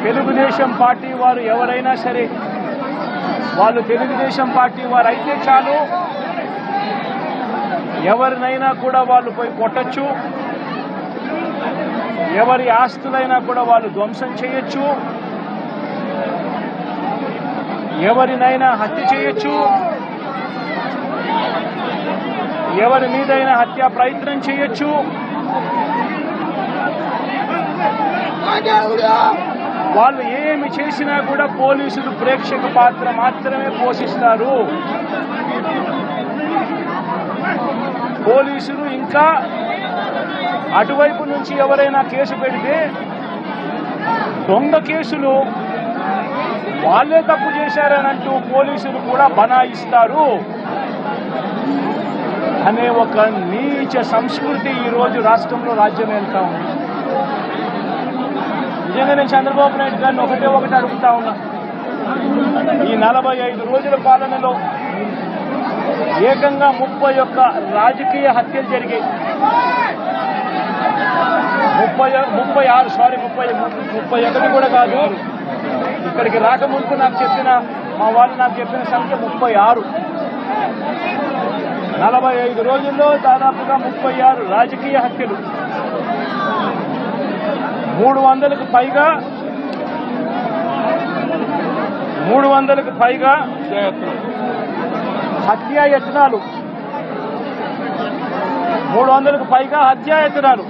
Telugu Desam party వారు ఎవరైనా సరే, వాళ్ళు తెలుగుదేశం పార్టీ వారు అయితే చాలు, ఎవరినైనా కూడా వాళ్ళు పోయి కొట్టచ్చు, ఎవరి ఆస్తులైనా కూడా వాళ్ళు ధ్వంసం చేయొచ్చు, ఎవరినైనా హత్య చేయొచ్చు, ఎవరి మీదైనా హత్యా ప్రయత్నం చేయొచ్చు. వాళ్ళు ఏమి చేసినా కూడా పోలీసులు ప్రేక్షక పాత్ర మాత్రమే పోషిస్తారు. పోలీసులు ఇంకా అటువైపు నుంచి ఎవరైనా కేసు పెడితే దొంగ కేసులు వాళ్ళే తప్పు చేశారనంటూ పోలీసులు కూడా బనాయిస్తారు అనే ఒక నీచ సంస్కృతి ఈరోజు రాష్ట్రంలో రాజ్యం వెళ్తా ఉంది. నిజంగా నేను చంద్రబాబు నాయుడు గారిని ఒకటి అడుగుతా ఉన్నా. ఈ 45 రోజుల పాలనలో ఏకంగా 31 రాజకీయ హత్యలు జరిగాయి. 31 కూడా కాదు. ఇక్కడికి రాకముందు మా వాళ్ళు నాకు చెప్పిన సంఖ్య 36. 45 రోజుల్లో దాదాపుగా 36 రాజకీయ హత్యలు, 300కు పైగా హత్యాయత్నాలు, 300కు పైగా హత్యాయత్నాలు.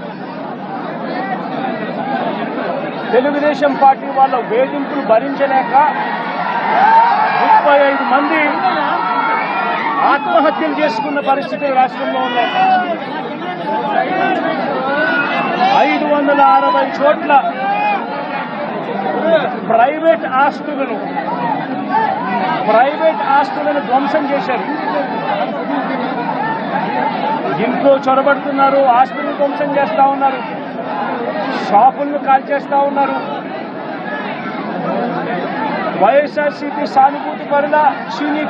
తెలుగుదేశం పార్టీ వాళ్ళ వేధింపులు భరించలేక 35 మంది ఆత్మహత్యలు చేసుకున్న పరిస్థితులు రాష్ట్రంలో ఉన్నాయి. 560 చోట్ల ప్రైవేట్ ఆస్తులను ధ్వంసం చేశారు. ఇంట్లో చొరబడుతున్నారు, ఆస్తులను ధ్వంసం చేస్తా ఉన్నారు, షాపులను కాల్చేస్తా ఉన్నారు. వైఎస్ఆర్సీపీ సానుభూతి పరుల చీనీ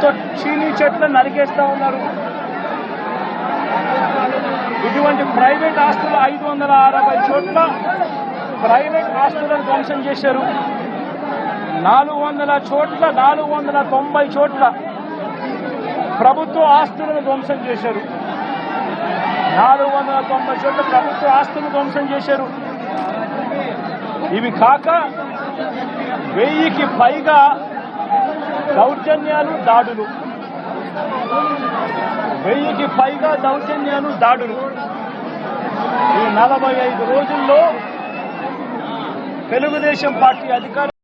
చెట్లను నరికేస్తా ఉన్నారు. ఇటువంటి ప్రైవేట్ ఆస్తులు 560 చోట్ల ప్రైవేట్ ఆస్తులను ధ్వంసం చేశారు. 490 చోట్ల ప్రభుత్వ ఆస్తులను ధ్వంసం చేశారు. 490 చోట్ల ప్రభుత్వ ఆస్తులను ధ్వంసం చేశారు. ఇవి కాక 1000కి పైగా దౌర్జన్యాలు, దాడులు. ఈ 45 రోజుల్లో తెలుగుదేశం పార్టీ అధికారులు